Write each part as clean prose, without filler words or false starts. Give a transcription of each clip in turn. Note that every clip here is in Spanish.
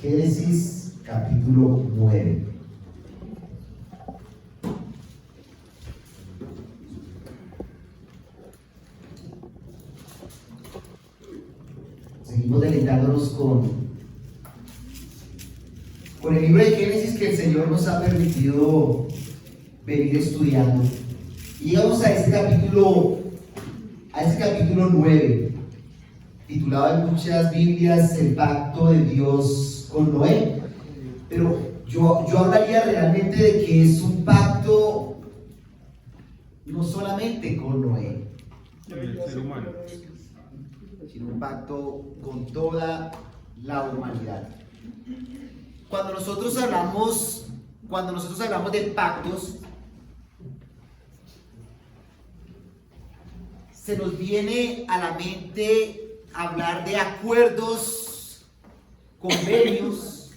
Génesis capítulo 9. Seguimos deleitándonos con el libro de Génesis que el Señor nos ha permitido venir estudiando. Y llegamos a este capítulo 9, titulado en muchas Biblias El pacto de Dios con Noé. Pero yo hablaría realmente de que es un pacto no solamente con Noé, el ser humano, sino un pacto con toda la humanidad. Cuando nosotros hablamos de pactos, se nos viene a la mente hablar de acuerdos, convenios,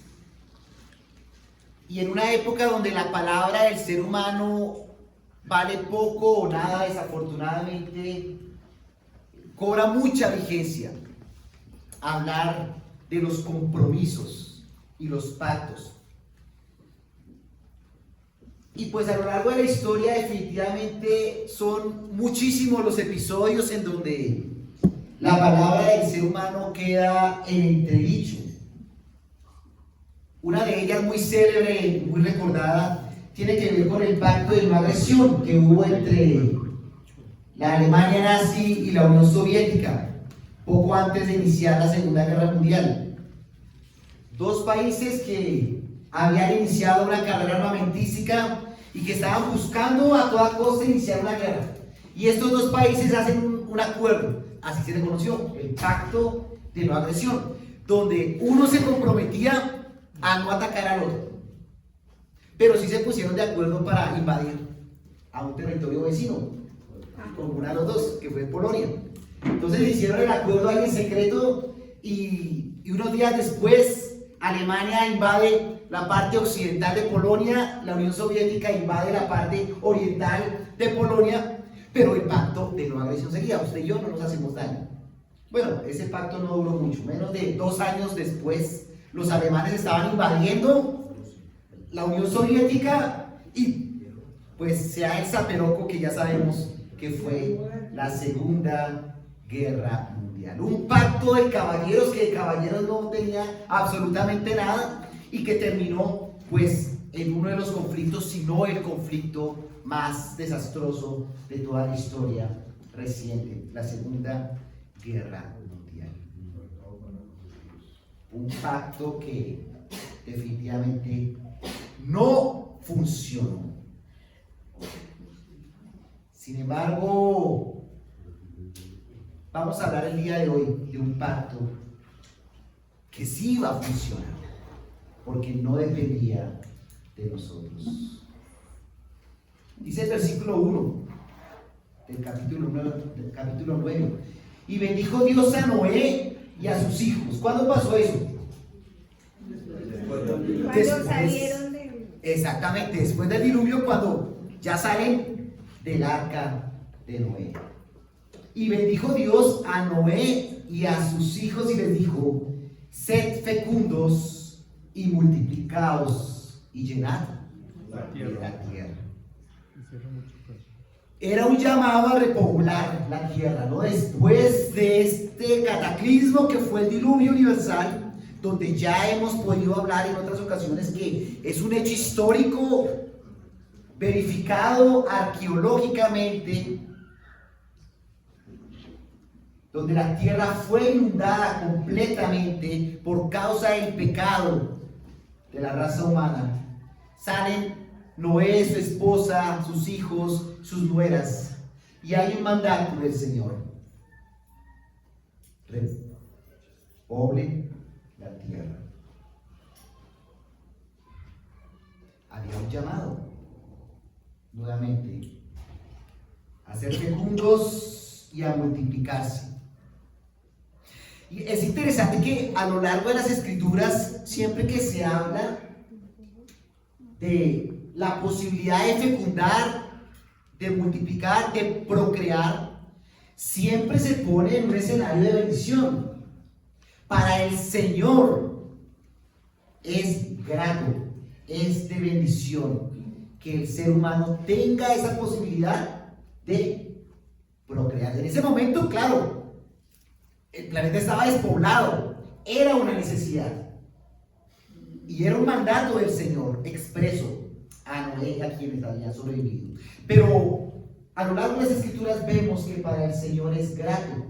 y en una época donde la palabra del ser humano vale poco o nada, desafortunadamente, cobra mucha vigencia hablar de los compromisos y los pactos. Y pues a lo largo de la historia definitivamente son muchísimos los episodios en donde la palabra del ser humano queda en entredicho. Una de ellas muy célebre y muy recordada tiene que ver con el pacto de no agresión que hubo entre la Alemania nazi y la Unión Soviética poco antes de iniciar la Segunda Guerra Mundial. Dos países que habían iniciado una carrera armamentística y que estaban buscando a toda costa iniciar una guerra. Y estos dos países hacen un acuerdo, así se le conoció, el pacto de no agresión, donde uno se comprometía a no atacar al otro, pero sí se pusieron de acuerdo para invadir a un territorio vecino, con uno de los dos, que fue Polonia. Entonces hicieron el acuerdo ahí en secreto y unos días después Alemania invade la parte occidental de Polonia, la Unión Soviética invade la parte oriental de Polonia, pero el pacto de no agresión seguía. Usted y yo no nos hacemos daño. Bueno, ese pacto no duró mucho, menos de 2 años después los alemanes estaban invadiendo la Unión Soviética y pues se da el zaperoco que ya sabemos que fue la Segunda Guerra Mundial. Un pacto de caballeros que de caballeros no tenía absolutamente nada y que terminó pues en uno de los conflictos, si no el conflicto más desastroso de toda la historia reciente, la Segunda Guerra Mundial. Un pacto que definitivamente no funcionó. Sin embargo, vamos a hablar el día de hoy de un pacto que sí iba a funcionar, porque no dependía de nosotros. Dice el versículo 1 del capítulo 9, y bendijo Dios a Noé y a sus hijos. ¿Cuándo pasó eso? Cuando salieron de... Exactamente, después del diluvio, cuando ya salen del arca de Noé. Y bendijo Dios a Noé y a sus hijos y les dijo: sed fecundos y multiplicaos y llenad la tierra. Era un llamado a repoblar la tierra, ¿no? Después de este cataclismo que fue el diluvio universal, donde ya hemos podido hablar en otras ocasiones que es un hecho histórico verificado arqueológicamente, donde la tierra fue inundada completamente por causa del pecado de la raza humana. Salen Noé, su esposa, sus hijos, sus nueras, y hay un mandato del Señor: repoble la tierra. Había un llamado nuevamente a ser fecundos y a multiplicarse. Y es interesante que a lo largo de las escrituras, siempre que se habla de la posibilidad de fecundar, de multiplicar, de procrear, siempre se pone en un escenario de bendición. Para el Señor, es grato, es de bendición que el ser humano tenga esa posibilidad de procrear. En ese momento, claro, el planeta estaba despoblado, era una necesidad y era un mandato del Señor expreso a Noé y a quienes habían sobrevivido. Pero a lo largo de las Escrituras vemos que para el Señor es grato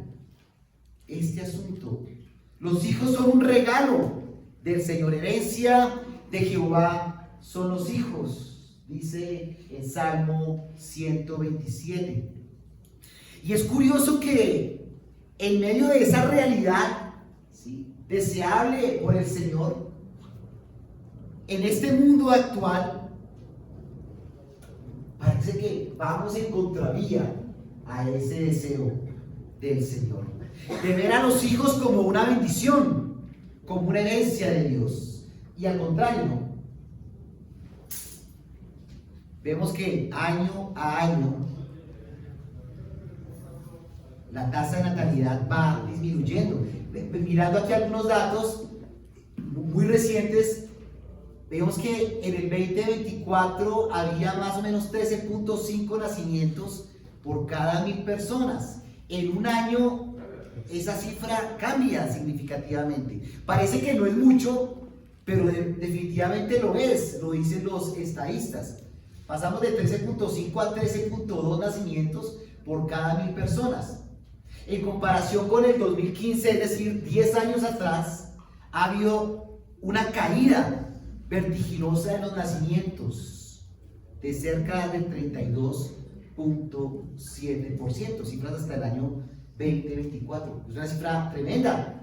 este asunto. Los hijos son un regalo del Señor, herencia de Jehová son los hijos, dice el Salmo 127. Y es curioso que en medio de esa realidad, ¿sí?, deseable por el Señor, en este mundo actual, parece que vamos en contravía a ese deseo del Señor, de ver a los hijos como una bendición, como una herencia de Dios, y al contrario, ¿no? Vemos que año a año la tasa de natalidad va disminuyendo. Mirando aquí algunos datos muy recientes, vemos que en el 2024 había más o menos 13.5 nacimientos por cada 1000 personas. En un año esa cifra cambia significativamente. Parece que no es mucho, pero definitivamente lo es, lo dicen los estadistas. Pasamos de 13.5 a 13.2 nacimientos por cada 1000 personas. En comparación con el 2015, es decir, 10 años atrás, ha habido una caída vertiginosa en los nacimientos de cerca del 32.7%, cifras hasta el año 2024. Es una cifra tremenda.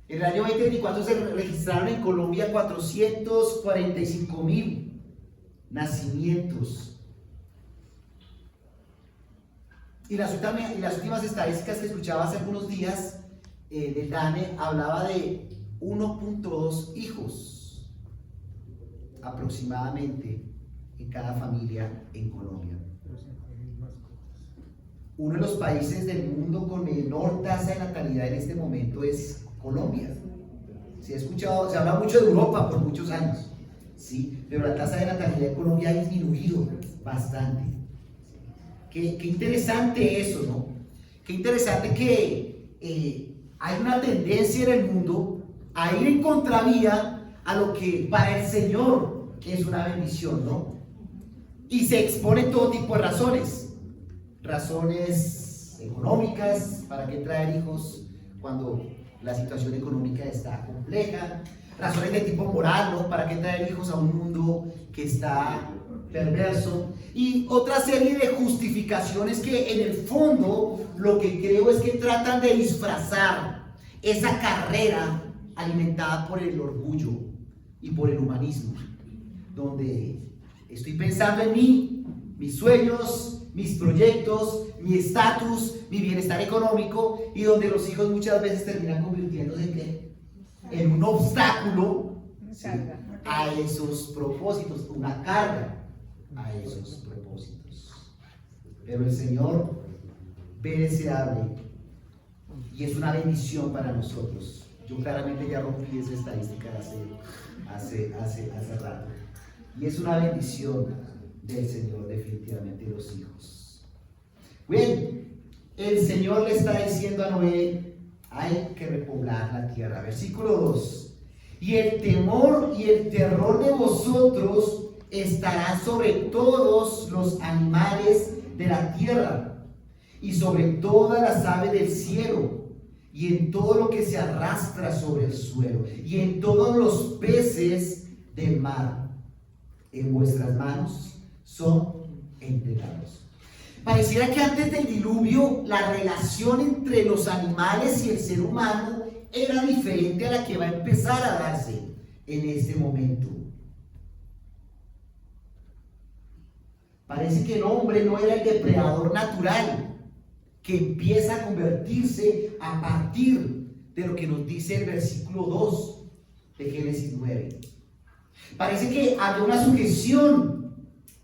En el año 2024 se registraron en Colombia 445.000 nacimientos. Y las últimas estadísticas que escuchaba hace algunos días del DANE hablaba de 1.2 hijos aproximadamente en cada familia en Colombia. Uno de los países del mundo con menor tasa de natalidad en este momento es Colombia. Se habla mucho de Europa por muchos años, ¿sí? Pero la tasa de natalidad en Colombia ha disminuido bastante. Qué interesante eso, ¿no? Qué interesante que hay una tendencia en el mundo a ir en contravía a lo que para el Señor es una bendición, ¿no? Y se exponen todo tipo de razones. Razones económicas, ¿para qué traer hijos cuando la situación económica está compleja? Razones de tipo moral, ¿no? ¿Para qué traer hijos a un mundo que está perverso? Y otra serie de justificaciones que en el fondo lo que creo es que tratan de disfrazar esa carrera alimentada por el orgullo y por el humanismo, donde estoy pensando en mí, mis sueños, mis proyectos, mi estatus, mi bienestar económico, y donde los hijos muchas veces terminan convirtiéndose en un obstáculo, ¿sí?, a esos propósitos, una carga a esos propósitos. Pero el Señor ve deseable y es una bendición para nosotros. Yo claramente ya rompí esa estadística hace rato. Y es una bendición del Señor, definitivamente, los hijos. Bien, el Señor le está diciendo a Noé: hay que repoblar la tierra. Versículo 2. Y el temor y el terror de vosotros estará sobre todos los animales de la tierra y sobre todas las aves del cielo y en todo lo que se arrastra sobre el suelo y en todos los peces del mar. En vuestras manos son entregados. Pareciera que antes del diluvio la relación entre los animales y el ser humano era diferente a la que va a empezar a darse en este momento. Parece que el hombre no era el depredador natural que empieza a convertirse a partir de lo que nos dice el versículo 2 de Génesis 9. Parece que había una sujeción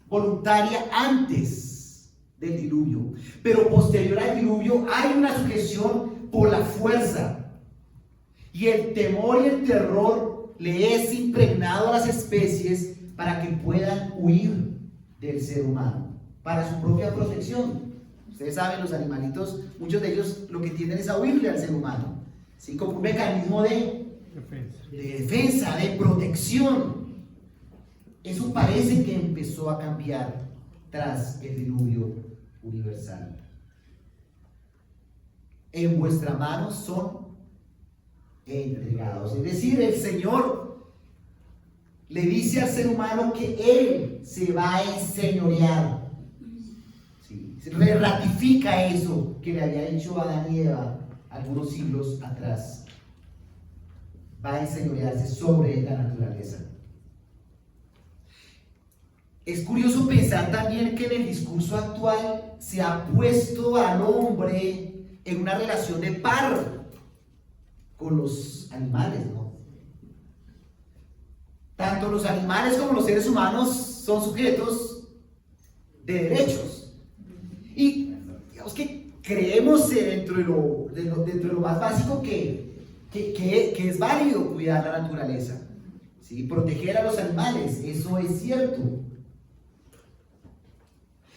voluntaria antes del diluvio, pero posterior al diluvio hay una sujeción por la fuerza. Y el temor y el terror le es impregnado a las especies para que puedan huir del ser humano, para su propia protección. Ustedes saben, los animalitos, muchos de ellos lo que tienden es a huirle al ser humano, ¿sí? Como un mecanismo de defensa, de protección. Eso parece que empezó a cambiar tras el diluvio universal. En vuestra mano son entregados. Es decir, el Señor le dice al ser humano que Él se va a enseñorear. ¿Sí? Se ratifica eso que le había dicho a Adán y Eva algunos siglos atrás. Va a enseñorearse sobre la naturaleza. Es curioso pensar también que en el discurso actual se ha puesto al hombre en una relación de par con los animales, ¿no? Tanto los animales como los seres humanos son sujetos de derechos. Y digamos que creemos dentro de lo más básico que es válido cuidar la naturaleza, ¿sí? Proteger a los animales, eso es cierto.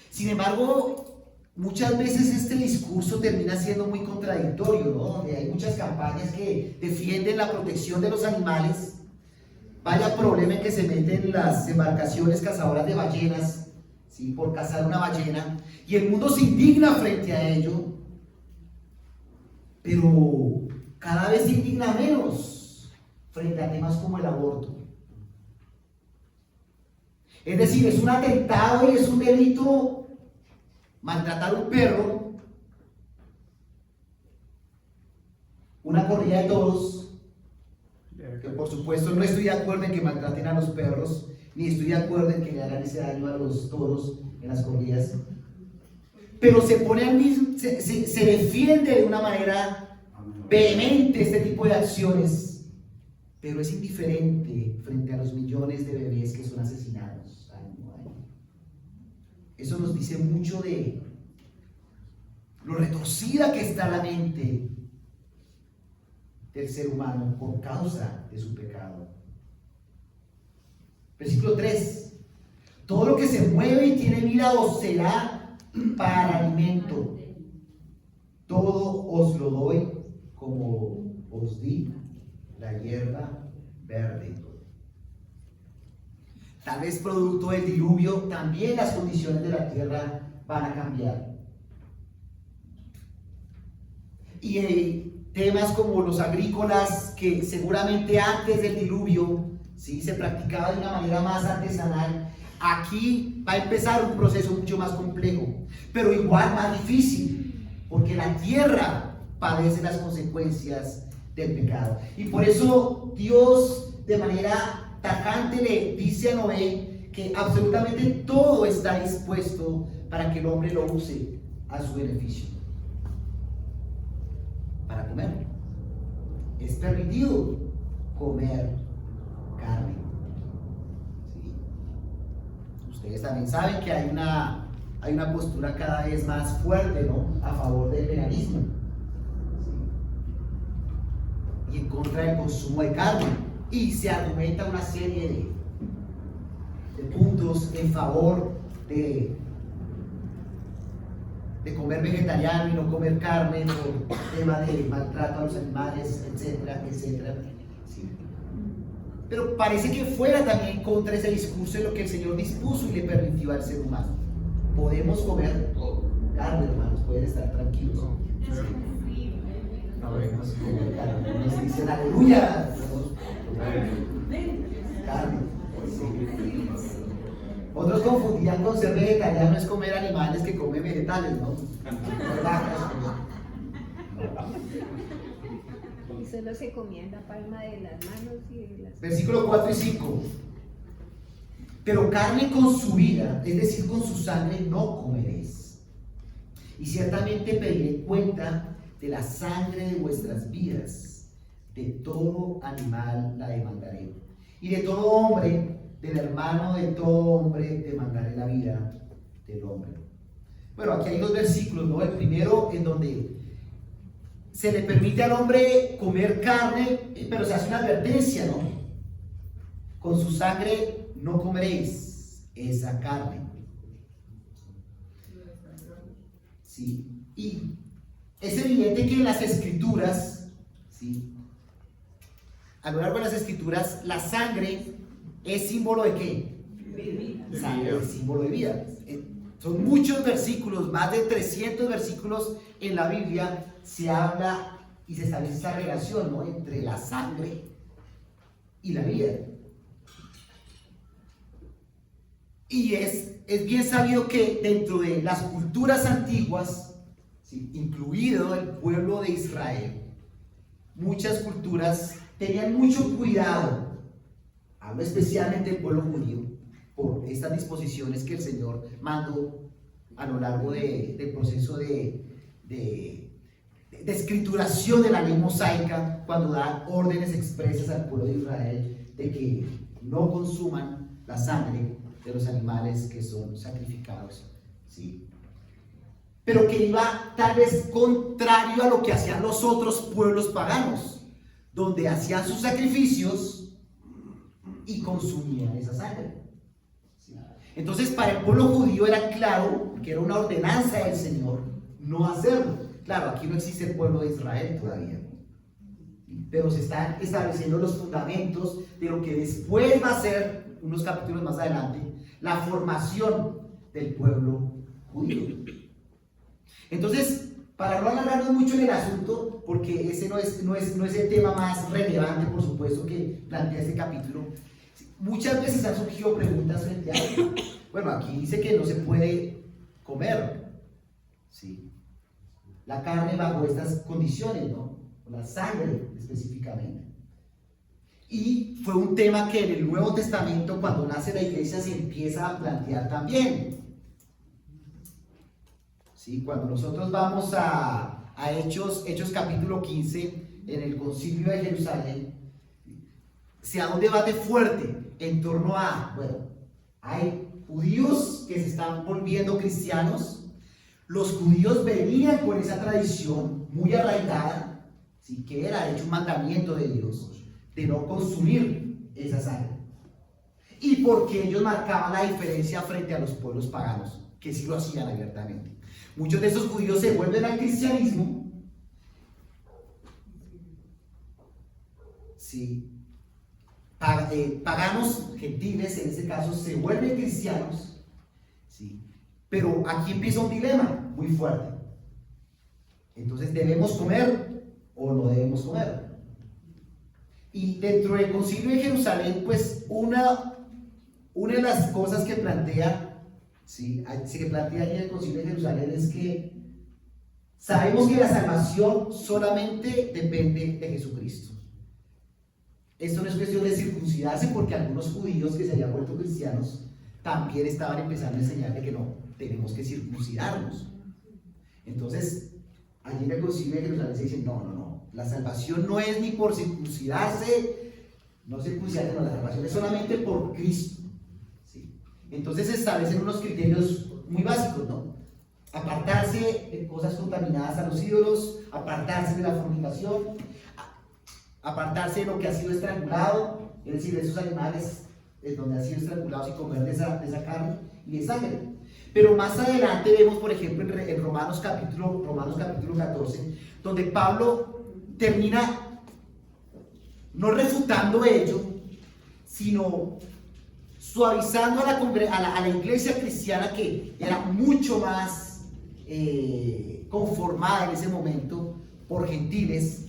Sin embargo, muchas veces este discurso termina siendo muy contradictorio, ¿no? Donde hay muchas campañas que defienden la protección de los animales. Vaya problema en que se meten las embarcaciones cazadoras de ballenas, ¿sí? Por cazar una ballena, y el mundo se indigna frente a ello, pero cada vez se indigna menos frente a temas como el aborto. Es decir, es un atentado y es un delito maltratar a un perro, una corrida de toros, que por supuesto no estoy de acuerdo en que maltraten a los perros, ni estoy de acuerdo en que le hagan ese daño a los toros en las corridas, pero se pone al mismo, se defiende de una manera vehemente este tipo de acciones, pero es indiferente frente a los millones de bebés que son asesinados año a año. Eso nos dice mucho de lo retorcida que está la mente del ser humano por causa de su pecado. Versículo 3. Todo lo que se mueve y tiene vida os será para alimento. Todo os lo doy como os di la hierba verde. Tal vez producto del diluvio, también las condiciones de la tierra van a cambiar. Y temas como los agrícolas, que seguramente antes del diluvio, ¿sí?, se practicaba de una manera más artesanal, aquí va a empezar un proceso mucho más complejo, pero igual más difícil, porque la tierra padece las consecuencias del pecado. Y por eso Dios, de manera tajante, le dice a Noé que absolutamente todo está dispuesto para que el hombre lo use a su beneficio. Para comer. Es permitido comer carne. ¿Sí? Ustedes también saben que hay una postura cada vez más fuerte, ¿no?, a favor del veganismo, ¿sí?, y en contra del consumo de carne. Y se argumenta una serie de puntos en favor de comer vegetariano y no comer carne, por tema de maltrato a los animales, etcétera, etcétera. Sí. Pero parece que fuera también contra ese discurso de lo que el Señor dispuso y le permitió al ser humano. Podemos comer carne, hermanos, pueden estar tranquilos. Sí. Podemos comer carne. Nos dicen aleluya. Carne. Sí. Otros confundían con ser vegetariano es comer animales que comen vegetales, ¿no? Y solo se comían la palma de las manos y de las... Versículo 4 y 5. Pero carne con su vida, es decir, con su sangre, no comeréis. Y ciertamente pediré cuenta de la sangre de vuestras vidas. De todo animal la demandaré. Y de todo hombre, del hermano de todo hombre, demandaré la vida del hombre. Bueno, aquí hay dos versículos, ¿no? El primero en donde se le permite al hombre comer carne, pero se hace una advertencia, ¿no? con su sangre no comeréis esa carne. Sí, y es evidente que en las escrituras, ¿sí?, a lo largo de las escrituras, la sangre es símbolo de ¿qué? Sangre es símbolo de vida. Son muchos versículos, más de 300 versículos en la Biblia, se habla y se establece esa relación, ¿no?, entre la sangre y la vida. Y es bien sabido que dentro de las culturas antiguas, ¿sí?, incluido el pueblo de Israel, muchas culturas tenían mucho cuidado, hablo especialmente del pueblo judío, por estas disposiciones que el Señor mandó a lo largo del proceso de escrituración de la ley mosaica, cuando da órdenes expresas al pueblo de Israel de que no consuman la sangre de los animales que son sacrificados, ¿sí? Pero que iba tal vez contrario a lo que hacían los otros pueblos paganos, donde hacían sus sacrificios y consumían esa sangre, ¿sí? Entonces, para el pueblo judío era claro que era una ordenanza del Señor no hacerlo. Claro, aquí no existe el pueblo de Israel todavía, pero se están estableciendo los fundamentos de lo que después va a ser, unos capítulos más adelante, la formación del pueblo judío. Entonces, para no alargarnos mucho en el asunto, porque ese no es el tema más relevante, por supuesto, que plantea este capítulo, muchas veces han surgido preguntas frente a esto. Bueno, aquí dice que no se puede comer, ¿sí?, la carne bajo estas condiciones, ¿no?, la sangre específicamente. Y fue un tema que en el Nuevo Testamento, cuando nace la iglesia, se empieza a plantear también. ¿Sí? Cuando nosotros vamos a Hechos capítulo 15, en el Concilio de Jerusalén, se da un debate fuerte en torno a, bueno, hay judíos que se están volviendo cristianos. Los judíos venían con esa tradición muy arraigada, ¿sí?, que era de hecho un mandamiento de Dios, de no consumir esa sangre. Y porque ellos marcaban la diferencia frente a los pueblos paganos, que sí lo hacían abiertamente. Muchos de esos judíos se vuelven al cristianismo, ¿sí?, paganos, gentiles en este caso, se vuelven cristianos, ¿sí?, pero aquí empieza un dilema muy fuerte. Entonces, ¿debemos comer o no debemos comer? Y dentro del Concilio de Jerusalén, pues una de las cosas que plantea, ¿sí?, que plantea allí el Concilio de Jerusalén es que sabemos que la salvación solamente depende de Jesucristo. Esto no es cuestión de circuncidarse, porque algunos judíos que se habían vuelto cristianos también estaban empezando a enseñar de que no, tenemos que circuncidarnos. Entonces, allí en el Concilio de Jerusalén se dice, no, la salvación no es ni por circuncidarse, no circuncidarse, no, la salvación es solamente por Cristo, ¿sí? Entonces se establecen unos criterios muy básicos, ¿no? Apartarse de cosas contaminadas a los ídolos, apartarse de la fornicación, apartarse de lo que ha sido estrangulado, es decir, de esos animales donde han sido estrangulados, y comer de esa carne y de sangre. Pero más adelante vemos, por ejemplo, en Romanos capítulo 14, donde Pablo termina no refutando ello, sino suavizando a la iglesia cristiana, que era mucho más conformada en ese momento por gentiles.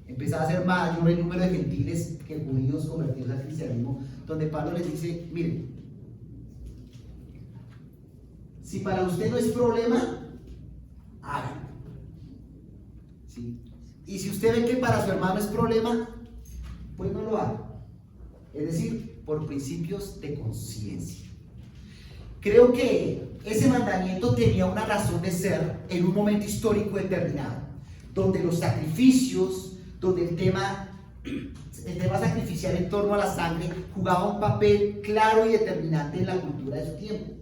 Empezaba a ser mayor el número de gentiles que judíos convertidos al cristianismo, donde Pablo les dice, miren, si para usted no es problema, háganlo, ¿sí? Y si usted ve que para su hermano es problema, pues no lo haga. Es decir, por principios de conciencia. Creo que ese mandamiento tenía una razón de ser en un momento histórico determinado, donde los sacrificios, donde el tema sacrificial en torno a la sangre jugaba un papel claro y determinante en la cultura de su tiempo.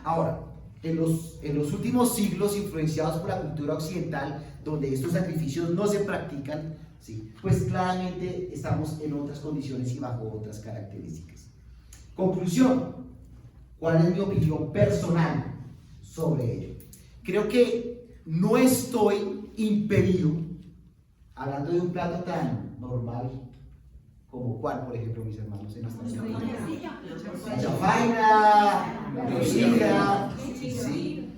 Ahora, en los últimos siglos, influenciados por la cultura occidental, donde estos sacrificios no se practican, ¿sí? Pues claramente estamos en otras condiciones y bajo otras características. Conclusión, ¿cuál es mi opinión personal sobre ello? Creo que no estoy impedido, hablando de un plato tan normal como cuál, por ejemplo, mis hermanos en esta ciudad. La chafaina, la morcilla, ¿sí?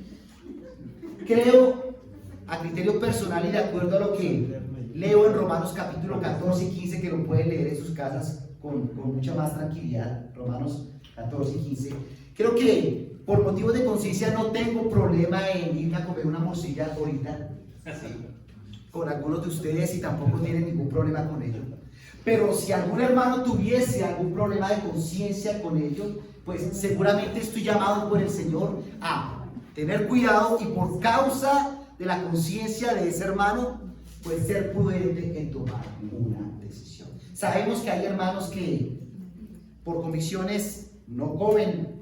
Creo, a criterio personal y de acuerdo a lo que leo en Romanos capítulo 14 y 15, que lo pueden leer en sus casas con mucha más tranquilidad, Romanos 14 y 15, creo que por motivos de conciencia no tengo problema en ir a comer una morcilla ahorita, ¿sí? Con algunos de ustedes y tampoco tienen ningún problema con ello. Pero si algún hermano tuviese algún problema de conciencia con ello, pues seguramente estoy llamado por el Señor a tener cuidado y por causa de la conciencia de ese hermano, pues ser prudente en tomar una decisión. Sabemos que hay hermanos que por convicciones no comen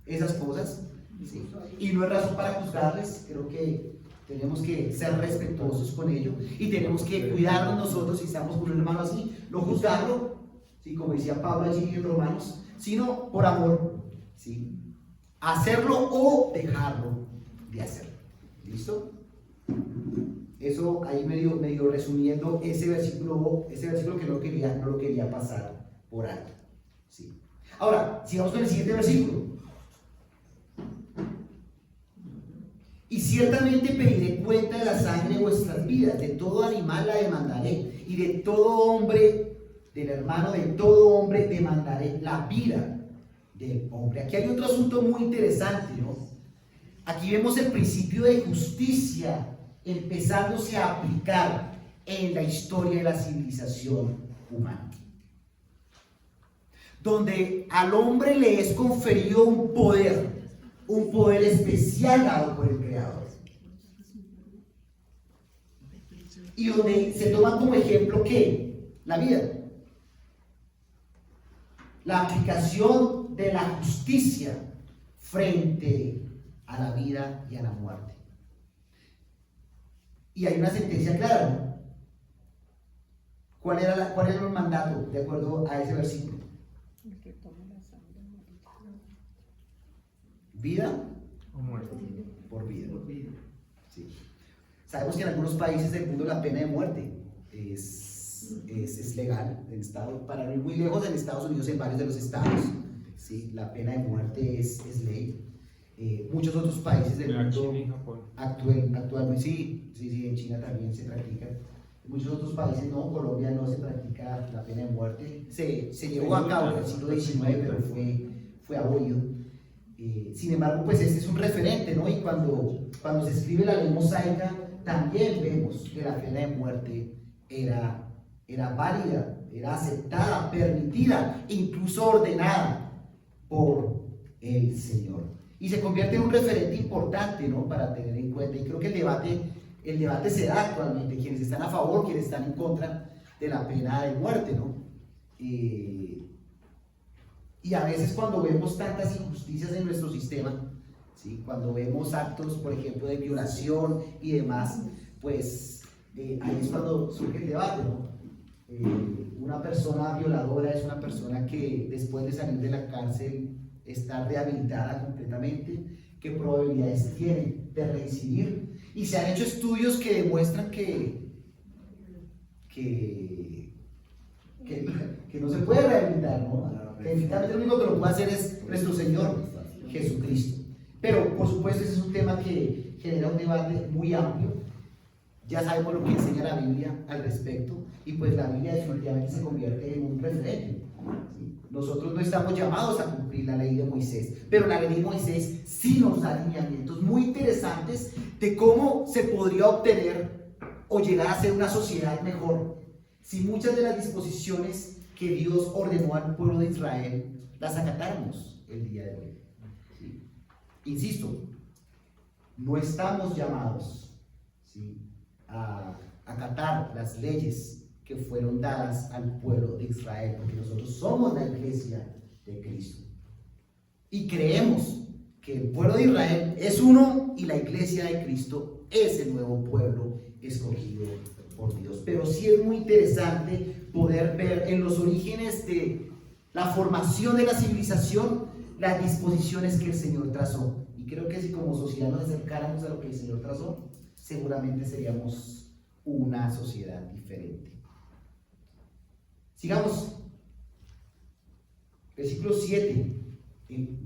esas cosas, ¿sí? Y no es razón para juzgarles. Creo que tenemos que ser respetuosos con ello y tenemos que cuidarnos nosotros si estamos con un hermano así, no juzgarlo, ¿sí? Como decía Pablo allí en Romanos, sino por amor, ¿sí? Hacerlo o dejarlo de hacerlo. ¿Listo? Eso ahí medio resumiendo ese versículo que no lo quería pasar por alto, ¿sí? Ahora, sigamos con el siguiente versículo. Y ciertamente pediré cuenta de la sangre de vuestras vidas, de todo animal la demandaré, y de todo hombre, del hermano de todo hombre demandaré la vida del hombre. Aquí hay otro asunto muy interesante, ¿no? Aquí vemos el principio de justicia empezándose a aplicar en la historia de la civilización humana, donde al hombre le es conferido un poder especial dado por el Creador, y donde se toma como ejemplo ¿qué? La vida, la aplicación de la justicia frente a la vida y a la muerte. Y hay una sentencia clara, ¿no? ¿Cuál era el mandato de acuerdo a ese versículo? El que toma la sangre morirá. ¿Vida O muerte. por vida? Sí. Sabemos que en algunos países del mundo la pena de muerte es legal. Para no ir muy lejos, en Estados Unidos, en varios de los estados, ¿sí? La pena de muerte es ley. Muchos otros países del mundo China y Japón. actualmente, sí, en China también se practica. En muchos otros países no, Colombia no se practica la pena de muerte. Se llevó a cabo en el siglo XIX, pero fue abolido. Sin embargo, pues este es un referente, ¿no? Y cuando se escribe la ley mosaica, también vemos que la pena de muerte era válida, era aceptada, permitida, incluso ordenada por el Señor. Y se convierte en un referente importante, ¿no? Para tener en cuenta. Y creo que el debate se da actualmente, quienes están a favor, quienes están en contra de la pena de muerte, ¿no? Y a veces cuando vemos tantas injusticias en nuestro sistema, ¿sí? Cuando vemos actos, por ejemplo, de violación y demás, pues ahí es cuando surge el debate, ¿no? Una persona violadora es una persona que después de salir de la cárcel está rehabilitada completamente. ¿Qué probabilidades tiene de reincidir? Y se han hecho estudios que demuestran que no se puede rehabilitar, ¿no? Que definitivamente lo único que lo puede hacer es nuestro Señor Jesucristo. Pero por supuesto ese es un tema que genera un debate muy amplio. Ya sabemos lo que enseña la Biblia al respecto, y pues la Biblia definitivamente se convierte en un referente, ¿sí? Nosotros no estamos llamados a cumplir la ley de Moisés, pero la ley de Moisés sí nos da lineamientos muy interesantes de cómo se podría obtener o llegar a ser una sociedad mejor si muchas de las disposiciones que Dios ordenó al pueblo de Israel las acatáramos el día de hoy, ¿sí? Insisto, no estamos llamados, ¿sí?, a acatar las leyes que fueron dadas al pueblo de Israel, porque nosotros somos la iglesia de Cristo y creemos que el pueblo de Israel es uno y la iglesia de Cristo es el nuevo pueblo escogido por Dios. Pero sí es muy interesante poder ver en los orígenes de la formación de la civilización las disposiciones que el Señor trazó. Y creo que si como sociedad nos acercáramos a lo que el Señor trazó, seguramente seríamos una sociedad diferente. Sigamos. Versículo 7.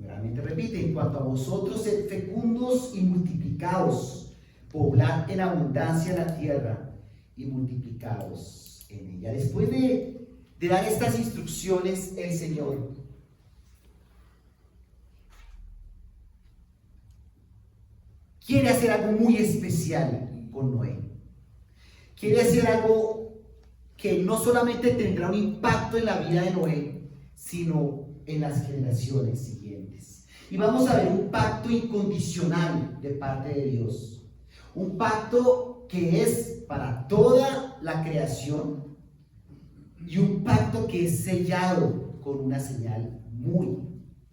Realmente repite: en cuanto a vosotros, sed fecundos y multiplicaos, poblad en abundancia la tierra y multiplicaos en ella. Después de dar estas instrucciones, el Señor quiere hacer algo muy especial con Noé. Quiere hacer algo que no solamente tendrá un impacto en la vida de Noé, sino en las generaciones siguientes. Y vamos a ver un pacto incondicional de parte de Dios. Un pacto que es para toda la creación y un pacto que es sellado con una señal muy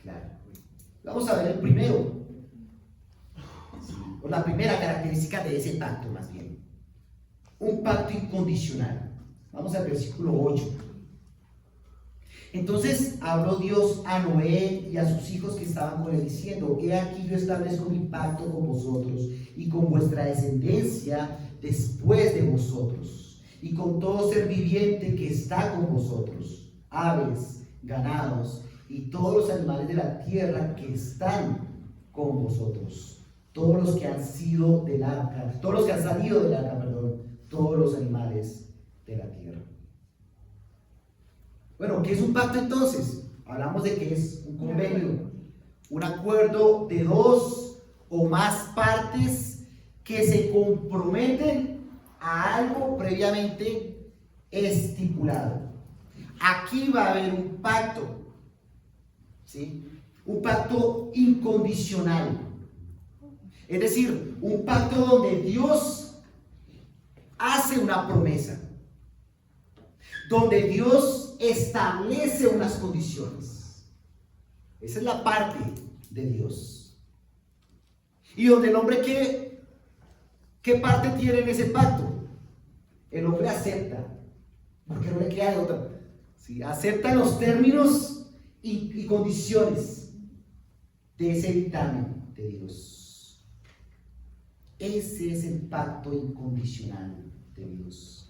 clara. Vamos a ver el primero. O la primera característica de ese pacto, más bien. Un pacto incondicional. Vamos al versículo 8. Entonces habló Dios a Noé y a sus hijos que estaban con él, diciendo: he aquí yo establezco mi pacto con vosotros y con vuestra descendencia después de vosotros, y con todo ser viviente que está con vosotros, aves, ganados y todos los animales de la tierra que están con vosotros, todos los que han sido del arca, todos los que han salido del arca, todos los animales de la tierra. Bueno, ¿qué es un pacto entonces? Hablamos de que es un convenio, un acuerdo de dos o más partes que se comprometen a algo previamente estipulado. Aquí va a haber un pacto, ¿sí? Un pacto incondicional. Es decir, un pacto donde Dios hace una promesa, donde Dios establece unas condiciones. Esa es la parte de Dios. Y donde el hombre, ¿qué parte tiene en ese pacto? El hombre acepta, porque no le queda de otra. ¿Sí? Acepta los términos y condiciones de ese dictamen de Dios. Ese es el pacto incondicional de Dios.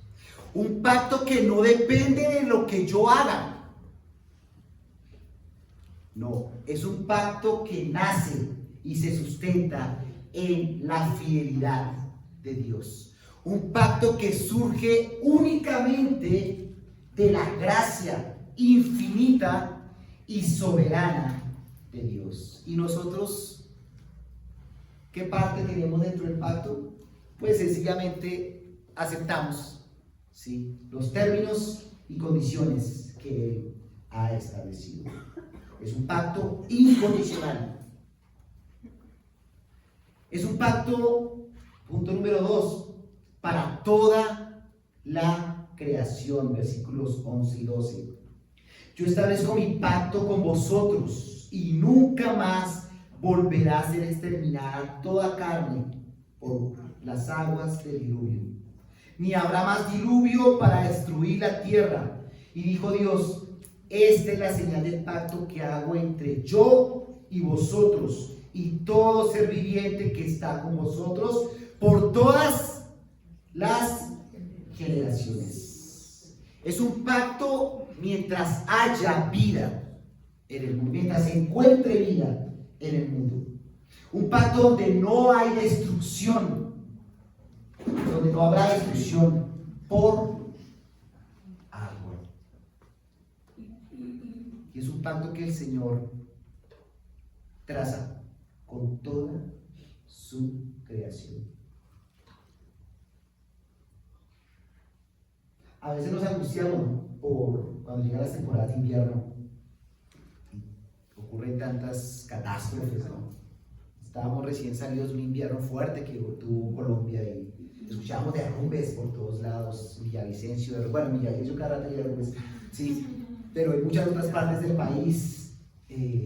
Un pacto que no depende de lo que yo haga. No, es un pacto que nace y se sustenta en la fidelidad de Dios. Un pacto que surge únicamente de la gracia infinita y soberana de Dios. ¿Y nosotros qué parte tenemos dentro del pacto? Pues sencillamente aceptamos, ¿sí?, los términos y condiciones que Él ha establecido. Es un pacto incondicional. Es un pacto, punto número 2, para toda la creación, versículos 11 y 12. Yo establezco mi pacto con vosotros y nunca más volverá a ser exterminada toda carne por las aguas del diluvio, ni habrá más diluvio para destruir la tierra. Y dijo Dios: esta es la señal del pacto que hago entre yo y vosotros y todo ser viviente que está con vosotros por todas las generaciones. Es un pacto mientras haya vida en el mundo, mientras se encuentre vida en el mundo. Un pacto donde no hay destrucción, donde no habrá destrucción por agua. Y es un pacto que el Señor traza con toda su creación. A veces nos angustiamos, ¿no?, por cuando llegan las temporadas de invierno y ocurren tantas catástrofes, ¿no? Estábamos recién salidos de un invierno fuerte que tuvo Colombia y escuchábamos derrumbes por todos lados. Villavicencio, bueno, Villavicencio cada rato hay derrumbes, sí, pero en muchas otras partes del país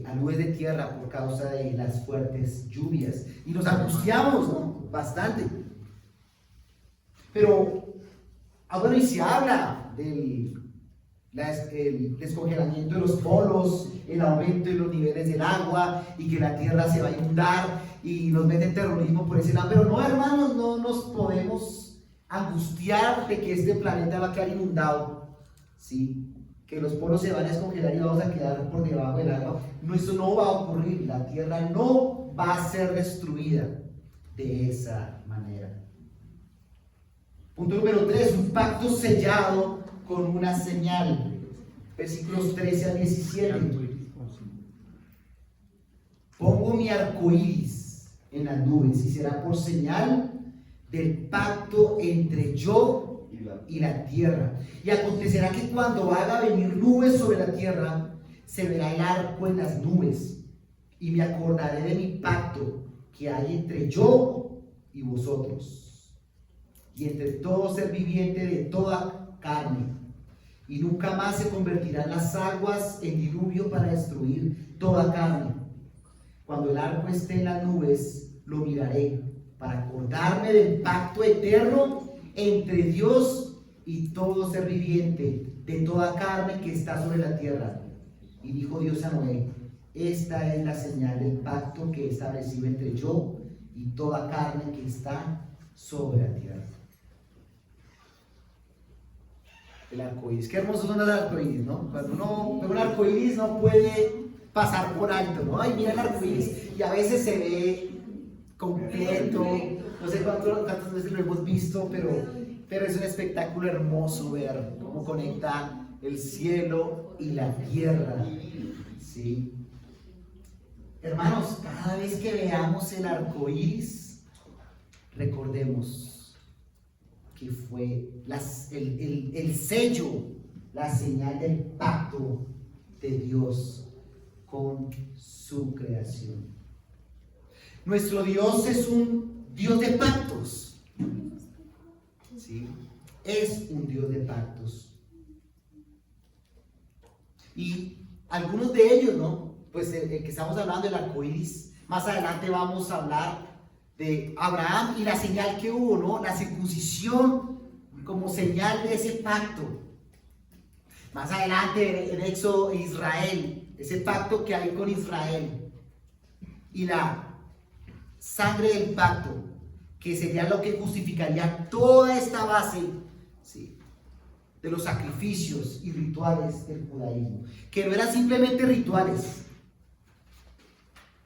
aludes de tierra por causa de las fuertes lluvias y nos angustiamos, ¿no?, bastante. Pero Bueno, y se habla del el descongelamiento de los polos, el aumento de los niveles del agua y que la tierra se va a inundar y nos meten terrorismo por ese lado. Pero no, hermanos, no nos podemos angustiar de que este planeta va a quedar inundado, ¿sí? Que los polos se van a descongelar y vamos a quedar por debajo del agua. No, eso no va a ocurrir. La tierra no va a ser destruida de esa manera. Punto número 3, un pacto sellado con una señal. Versículos 13 al 17. Pongo mi arco iris en las nubes y será por señal del pacto entre yo y la tierra. Y acontecerá que cuando haga venir nubes sobre la tierra, se verá el arco en las nubes. Y me acordaré de mi pacto que hay entre yo y vosotros, y entre todo ser viviente de toda carne. Y nunca más se convertirán las aguas en diluvio para destruir toda carne. Cuando el arco esté en las nubes, lo miraré para acordarme del pacto eterno entre Dios y todo ser viviente de toda carne que está sobre la tierra. Y dijo Dios a Noé: esta es la señal del pacto que he establecido entre yo y toda carne que está sobre la tierra. El arcoíris, qué hermosos son los arcoíris, ¿no? Cuando uno ve un arcoíris no puede pasar por alto, ¿no? Ay, mira el arcoíris, y a veces se ve completo, no sé cuántas veces lo hemos visto, pero es un espectáculo hermoso ver cómo conecta el cielo y la tierra, ¿sí? Hermanos, cada vez que veamos el arcoíris, recordemos que fue el sello, la señal del pacto de Dios con su creación. Nuestro Dios es un Dios de pactos, ¿sí? Es un Dios de pactos. Y algunos de ellos, ¿no? Pues el que estamos hablando del arco iris, más adelante vamos a hablar de Abraham y la señal que hubo, ¿no? La circuncisión como señal de ese pacto. Más adelante en Éxodo, Israel, ese pacto que hay con Israel. Y la sangre del pacto, que sería lo que justificaría toda esta base, ¿sí?, de los sacrificios y rituales del judaísmo. Que no eran simplemente rituales,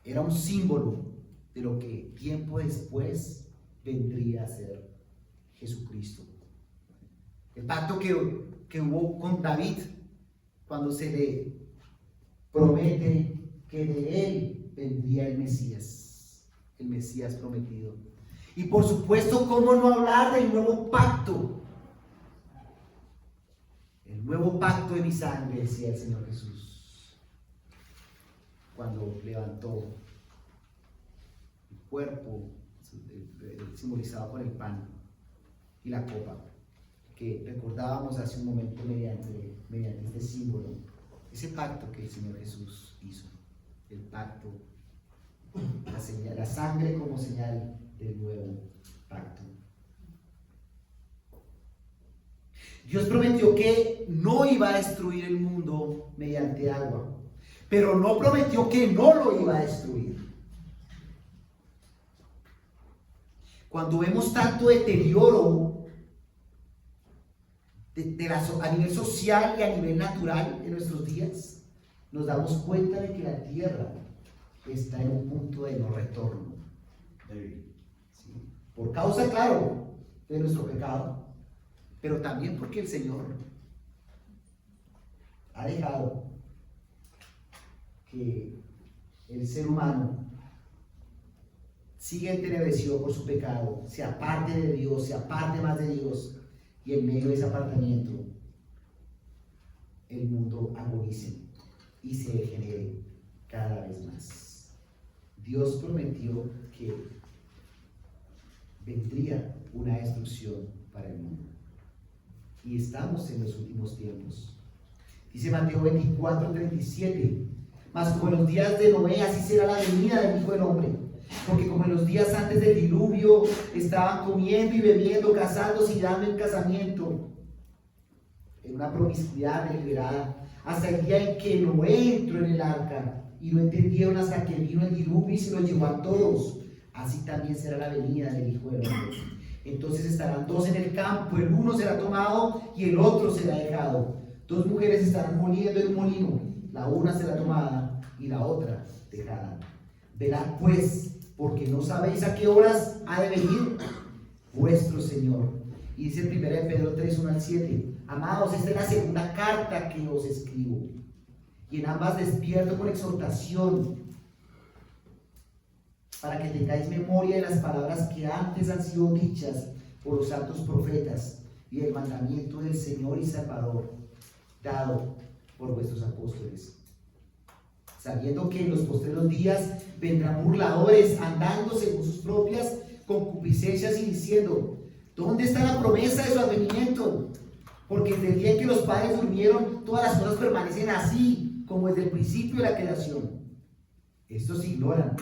era un símbolo de lo que tiempo después vendría a ser Jesucristo. El pacto que hubo con David, cuando se le promete que de él vendría el Mesías prometido. Y por supuesto, ¿cómo no hablar del nuevo pacto? El nuevo pacto de mi sangre, decía el Señor Jesús, cuando levantó el cuerpo simbolizado por el pan y la copa, que recordábamos hace un momento mediante este símbolo, ese pacto que el Señor Jesús hizo, el pacto, la sangre como señal del nuevo pacto. Dios prometió que no iba a destruir el mundo mediante agua, pero no prometió que no lo iba a destruir. Cuando vemos tanto deterioro a nivel social y a nivel natural en nuestros días, nos damos cuenta de que la tierra está en un punto de no retorno. ¿Sí? Por causa, claro, de nuestro pecado, pero también porque el Señor ha dejado que el ser humano siga entenebrecido por su pecado, se aparte de Dios, se aparte más de Dios, y en medio de ese apartamiento el mundo agonice y se degenere cada vez más. Dios prometió que vendría una destrucción para el mundo. Y estamos en los últimos tiempos. Dice Mateo 24:37, mas como en los días de Noé, así será la venida del Hijo del Hombre. Porque como en los días antes del diluvio estaban comiendo y bebiendo, casándose y dando en casamiento, en una promiscuidad deliberada, hasta el día en que Noé entró en el arca, y no entendieron hasta que vino el diluvio y se los llevó a todos. Así también será la venida del Hijo del Hombre. Entonces estarán dos en el campo, el uno será tomado y el otro será dejado. Dos mujeres estarán moliendo en un molino, la una será tomada y la otra dejada. Velad pues, porque no sabéis a qué horas ha de venir vuestro Señor. Y dice 1 Pedro 3, 1 al 7. Amados, esta es la segunda carta que os escribo, y en ambas despierto con exhortación, para que tengáis memoria de las palabras que antes han sido dichas por los santos profetas, y el mandamiento del Señor y Salvador, dado por vuestros apóstoles. Sabiendo que en los postreros días vendrán burladores, andando según sus propias concupiscencias y diciendo: ¿dónde está la promesa de su advenimiento? Porque desde el día en que los padres durmieron, todas las cosas permanecen así, como desde el principio de la creación. Estos ignoran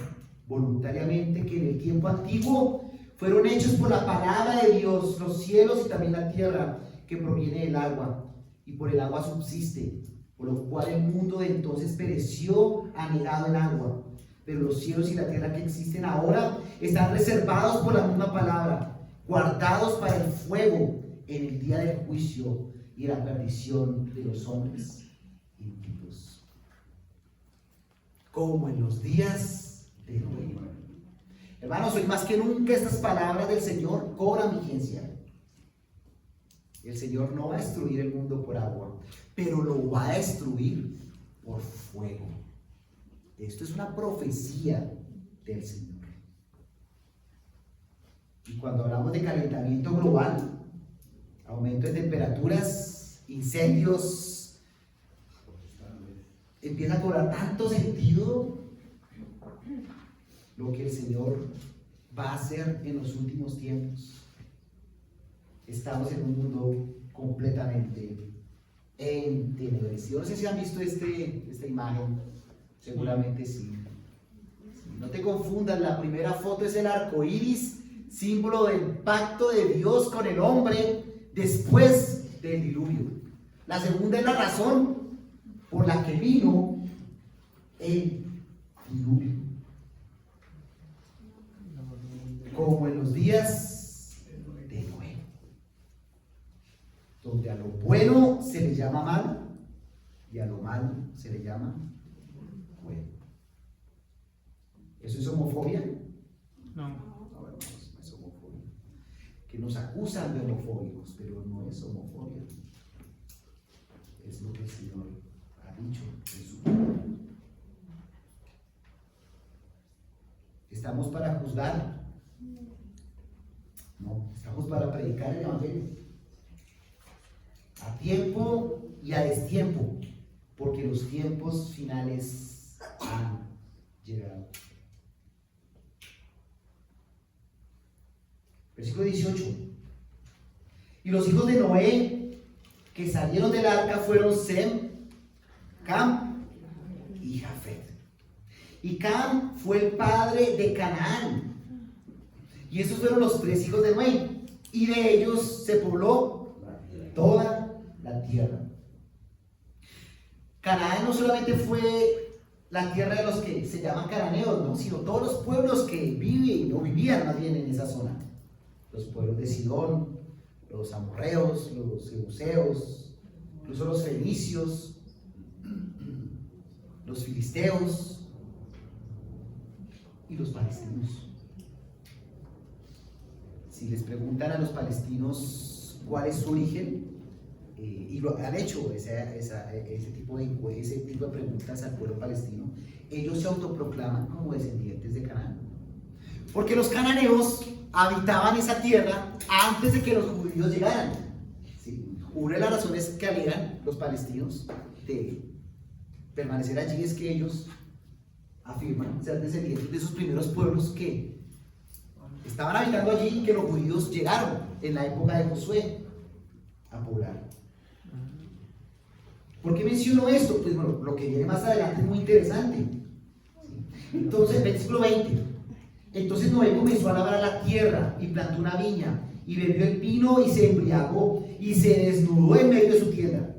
voluntariamente que en el tiempo antiguo fueron hechos por la palabra de Dios los cielos y también la tierra, que proviene del agua, y por el agua subsiste, por lo cual el mundo de entonces pereció anegado en agua. Pero los cielos y la tierra que existen ahora están reservados por la misma palabra, guardados para el fuego en el día del juicio y la perdición de los hombres impíos, como en los días de Noé. Hermanos, hoy más que nunca estas palabras del Señor cobran vigencia. El Señor no va a destruir el mundo por agua, pero lo va a destruir por fuego. Esto es una profecía del Señor. Y cuando hablamos de calentamiento global, aumento de temperaturas, incendios, empieza a cobrar tanto sentido lo que el Señor va a hacer en los últimos tiempos. Estamos en un mundo completamente entenebrecido. No sé si han visto esta imagen, seguramente sí. No te confundas, la primera foto es el arco iris, símbolo del pacto de Dios con el hombre después del diluvio. La segunda es la razón por la que vino el diluvio. Como en los días de Noé, donde a lo bueno se le llama malo y a lo malo se le llama bueno. ¿Eso es homofobia? No. No es homofobia. Que nos acusan de homofóbicos, pero no es homofobia. Es lo que el Señor ha dicho en su palabra. ¿Estamos para juzgar? No, estamos para predicar el Evangelio. A tiempo y a destiempo, porque los tiempos finales han llegado. Versículo 18. Y los hijos de Noé que salieron del arca fueron Sem, Cam y Jafet. Y Cam fue el padre de Canaán. Y esos fueron los tres hijos de Noé. Y de ellos se pobló toda la tierra. Canaán no solamente fue la tierra de los que se llaman cananeos, ¿no? Sino todos los pueblos que viven o vivían más bien en esa zona. Los pueblos de Sidón, los amorreos, los jebuseos, incluso los fenicios, los filisteos y los palestinos. Si les preguntan a los palestinos cuál es su origen, y lo han hecho ese tipo de preguntas al pueblo palestino, ellos se autoproclaman como descendientes de Canaán, porque los cananeos habitaban esa tierra antes de que los judíos llegaran. ¿Sí? Una de las razones que alegan los palestinos de permanecer allí es que ellos afirman ser descendientes de esos primeros pueblos que estaban habitando allí y que los judíos llegaron en la época de Josué a poblar. ¿Por qué menciono esto? Pues bueno, lo que viene más adelante es muy interesante. ¿Sí? Entonces, versículo 20. Entonces Noé comenzó a labrar la tierra y plantó una viña y bebió el vino y se embriagó y se desnudó en medio de su tienda.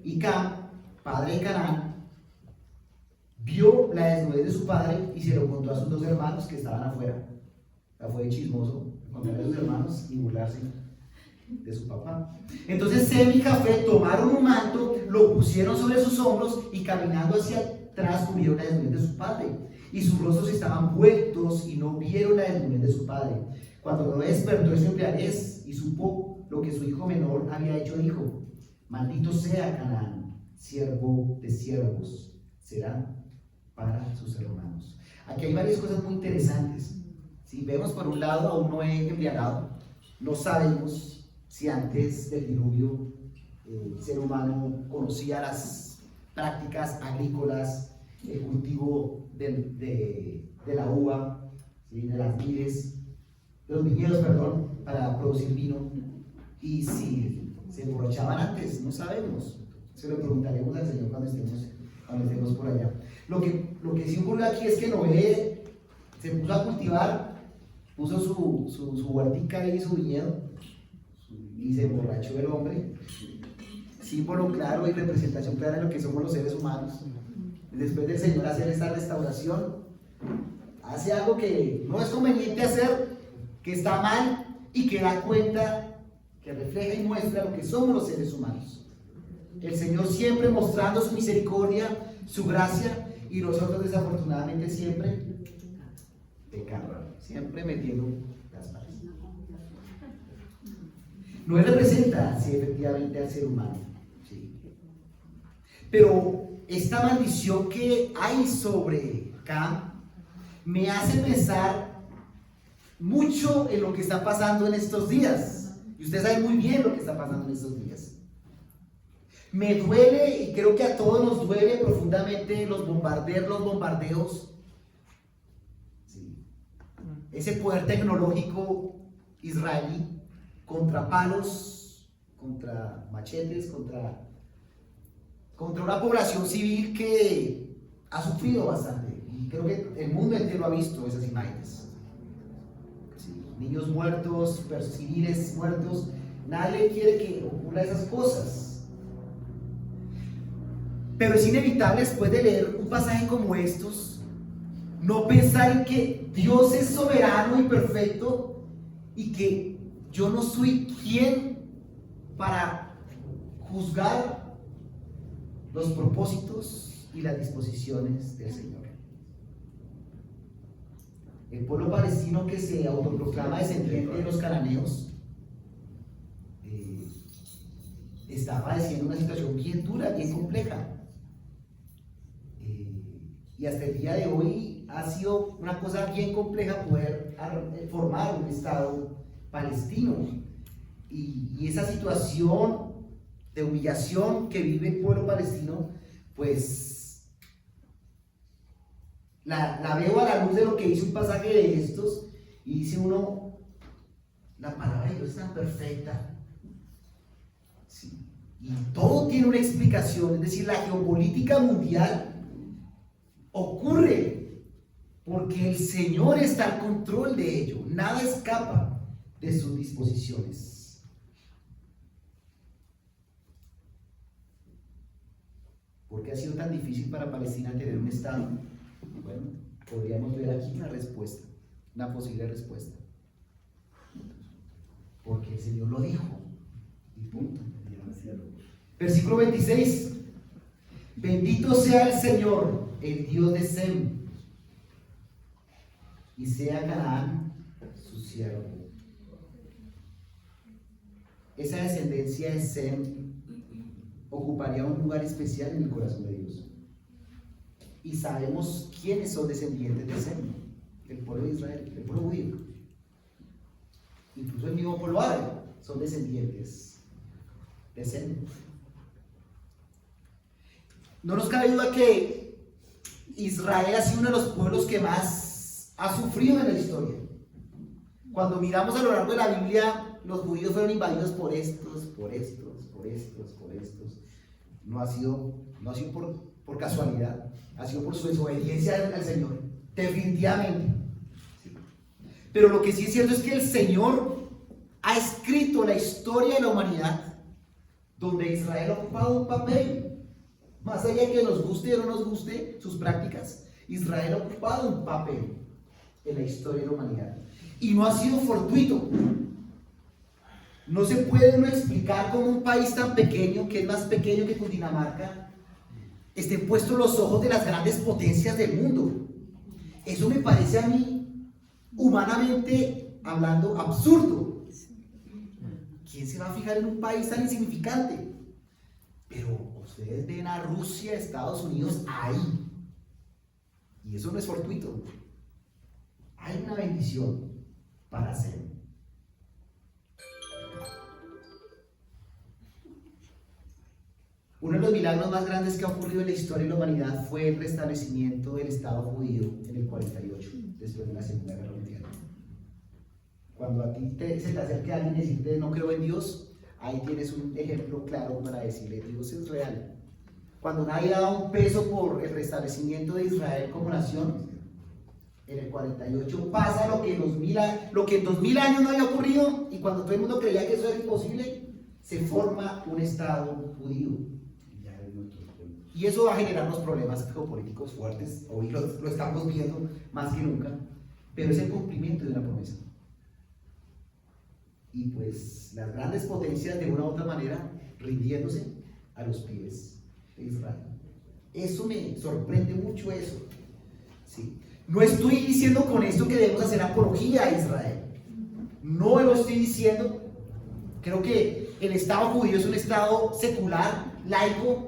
Y Cam, padre de Canaán, vio la desnudez de su padre y se lo contó a sus dos hermanos que estaban afuera. Fue chismoso contarle a sus hermanos y burlarse de su papá. Entonces Sem y Jafet tomaron un manto, lo pusieron sobre sus hombros y caminando hacia atrás cubrieron la desnudez de su padre. Y sus rostros estaban vueltos y no vieron la desnudez de su padre. Cuando Noé despertó de su embriaguez y supo lo que su hijo menor había hecho, dijo: maldito sea Canaán, siervo de siervos será para sus hermanos. Aquí hay varias cosas muy interesantes. Si vemos por un lado a un Noé embriagado, no sabemos si antes del diluvio el ser humano conocía las prácticas agrícolas, el cultivo de la uva, ¿sí? De las vides, de los viñedos, perdón, para producir vino, y si se emborrachaban antes, no sabemos. Se lo preguntaremos al Señor cuando estemos por allá. Lo que sí ocurre aquí es que Noé se puso a cultivar, puso su huertica y su viñedo, y se emborrachó el hombre, símbolo claro y representación clara de lo que somos los seres humanos. Después del Señor hacer esta restauración, hace algo que no es conveniente hacer, que está mal y que da cuenta, que refleja y muestra lo que somos los seres humanos. El Señor siempre mostrando su misericordia, su gracia, y nosotros desafortunadamente siempre pecando, siempre metiendo las manos. Noé representa, sí, efectivamente al ser humano, sí. Pero esta maldición que hay sobre Cam me hace pensar mucho en lo que está pasando en estos días. Y usted sabe muy bien lo que está pasando en estos días. Me duele, y creo que a todos nos duele profundamente los bombardeos. Sí. Ese poder tecnológico israelí contra palos, contra machetes, contra una población civil que ha sufrido bastante. Y creo que el mundo entero ha visto esas imágenes. Sí, niños muertos, civiles muertos. Nadie quiere que ocurra esas cosas. Pero es inevitable, después de leer un pasaje como estos, no pensar en que Dios es soberano y perfecto y que yo no soy quien para juzgar los propósitos y las disposiciones del Señor. El pueblo palestino que se autoproclama descendiente de los cananeos está padeciendo una situación bien dura, bien compleja. Y hasta el día de hoy ha sido una cosa bien compleja poder formar un Estado palestino. Y esa situación de humillación que vive el pueblo palestino, pues la veo a la luz de lo que dice un pasaje de estos, y dice uno: la palabra de Dios es tan perfecta, sí, y todo tiene una explicación. Es decir, la geopolítica mundial ocurre porque el Señor está al control de ello, nada escapa de sus disposiciones. ¿Por qué ha sido tan difícil para Palestina tener un Estado? Bueno, podríamos ver aquí una respuesta, una posible respuesta. Porque el Señor lo dijo, y punto. Versículo 26. Bendito sea el Señor, el Dios de Sem, y sea Canaán su siervo. Esa descendencia de Sem ocuparía un lugar especial en el corazón de Dios. Y sabemos quiénes son descendientes de Sem: el pueblo de Israel, el pueblo judío. Incluso el mismo pueblo árabe son descendientes de Sem. No nos cabe duda que Israel ha sido uno de los pueblos que más ha sufrido en la historia. Cuando miramos a lo largo de la Biblia, los judíos fueron invadidos por estos. No ha sido por casualidad, ha sido por su desobediencia al Señor, definitivamente. Pero lo que sí es cierto es que el Señor ha escrito la historia de la humanidad donde Israel ha ocupado un papel. Más allá de que nos guste o no nos guste sus prácticas, Israel ha ocupado un papel en la historia de la humanidad. Y no ha sido fortuito. No se puede uno explicar cómo un país tan pequeño, que es más pequeño que Cundinamarca, estén puestos los ojos de las grandes potencias del mundo. Eso me parece a mí, humanamente hablando, absurdo. ¿Quién se va a fijar en un país tan insignificante? Pero ustedes ven a Rusia, Estados Unidos ahí. Y eso no es fortuito. Hay una bendición para hacerlo. Uno de los milagros más grandes que ha ocurrido en la historia de la humanidad fue el restablecimiento del Estado judío en el 48, después de la Segunda Guerra Mundial. Cuando a ti se te acerque alguien y decirte no creo en Dios, ahí tienes un ejemplo claro para decirle Dios es real. Cuando nadie daba un peso por el restablecimiento de Israel como nación, en el 48 pasa lo que en 2000 años no había ocurrido, y cuando todo el mundo creía que eso era imposible, se forma un Estado judío. Y eso va a generar unos problemas geopolíticos fuertes, hoy lo estamos viendo más que nunca, pero es el cumplimiento de una promesa. Y pues las grandes potencias de una u otra manera rindiéndose a los pies de Israel. Eso me sorprende mucho eso. ¿Sí? No estoy diciendo con esto que debemos hacer apología a Israel. No lo estoy diciendo. Creo que el Estado judío es un Estado secular, laico.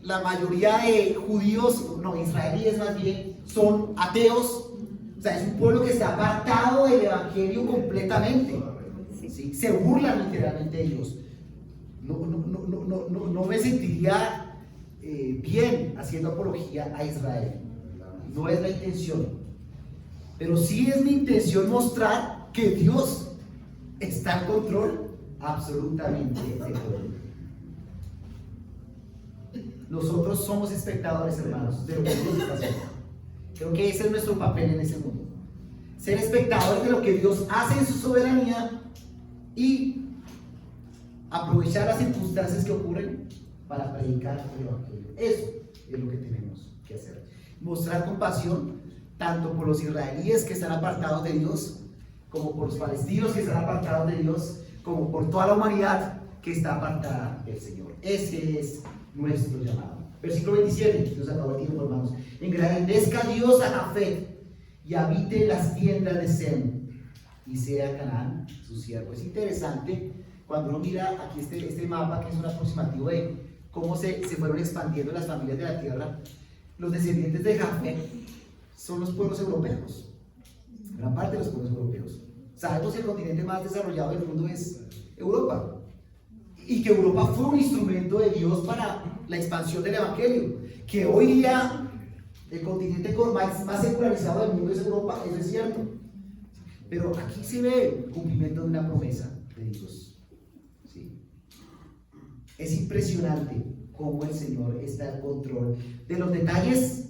La mayoría de judíos, no, israelíes más bien, son ateos. O sea, es un pueblo que está apartado del evangelio completamente. ¿Sí? Se burlan literalmente ellos. No me sentiría bien haciendo apología a Israel. No es la intención. Pero sí es mi intención mostrar que Dios está en control absolutamente de todo. Nosotros somos espectadores, hermanos, de lo que Dios está haciendo. Creo que ese es nuestro papel en ese mundo. Ser espectadores de lo que Dios hace en su soberanía y aprovechar las circunstancias que ocurren para predicar el evangelio. Eso es lo que tenemos que hacer. Mostrar compasión tanto por los israelíes que están apartados de Dios, como por los palestinos que están apartados de Dios, como por toda la humanidad que está apartada del Señor. Ese es nuestro llamado. Versículo 27, nos acabó el tiempo, hermanos. Engrandezca Dios a Jafet y habite en las tiendas de Sem y sea Canaán su siervo. Es interesante cuando uno mira aquí este mapa, que es un aproximativo de cómo se fueron expandiendo las familias de la tierra. Los descendientes de Jafet son los pueblos europeos, gran parte de los pueblos europeos. Sabemos que el continente más desarrollado del mundo es Europa, y que Europa fue un instrumento de Dios para la expansión del evangelio. Que hoy día el continente más secularizado del mundo es Europa, eso es cierto. Pero aquí se ve el cumplimiento de una promesa de Dios. ¿Sí? Es impresionante cómo el Señor está en control de los detalles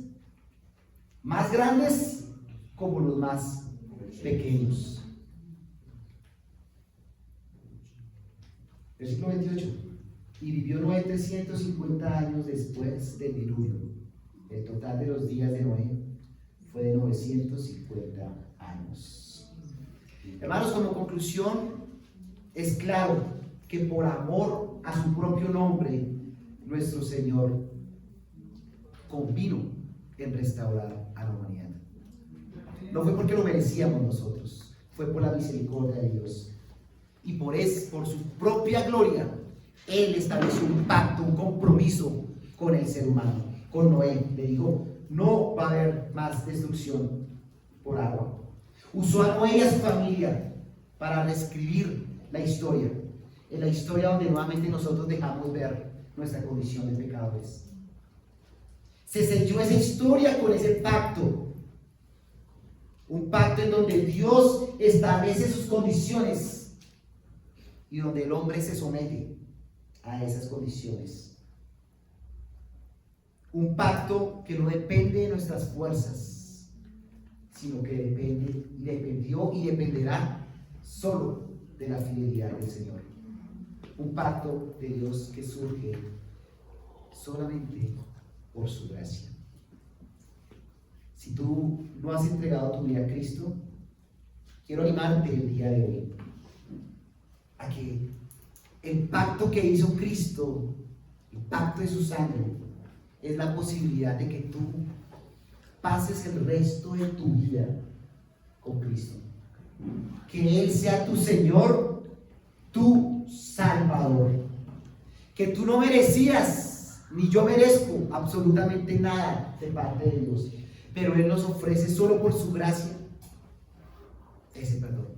más grandes como los más pequeños. Versículo 28. Y vivió Noé 350 años después del diluvio. El total de los días de Noé fue de 950 años. Hermanos, como conclusión, es claro que por amor a su propio nombre, nuestro Señor convino en restaurar a la humanidad. No fue porque lo merecíamos nosotros, fue por la misericordia de Dios. Y por su propia gloria, Él estableció un pacto, un compromiso con el ser humano, con Noé. Le dijo, no va a haber más destrucción por agua. Usó a Noé y a su familia para reescribir la historia. En la historia donde nuevamente nosotros dejamos ver nuestra condición de pecadores. Se selló esa historia con ese pacto. Un pacto en donde Dios establece sus condiciones y donde el hombre se somete a esas condiciones. Un pacto que no depende de nuestras fuerzas, sino que depende, dependió y dependerá solo de la fidelidad del Señor. Un pacto de Dios que surge solamente por su gracia. Si tú no has entregado tu vida a Cristo, quiero animarte el día de hoy a que el pacto que hizo Cristo, el pacto de su sangre, es la posibilidad de que tú pases el resto de tu vida con Cristo. Que Él sea tu Señor, tu Salvador. Que tú no merecías, ni yo merezco absolutamente nada de parte de Dios, pero Él nos ofrece solo por su gracia ese perdón.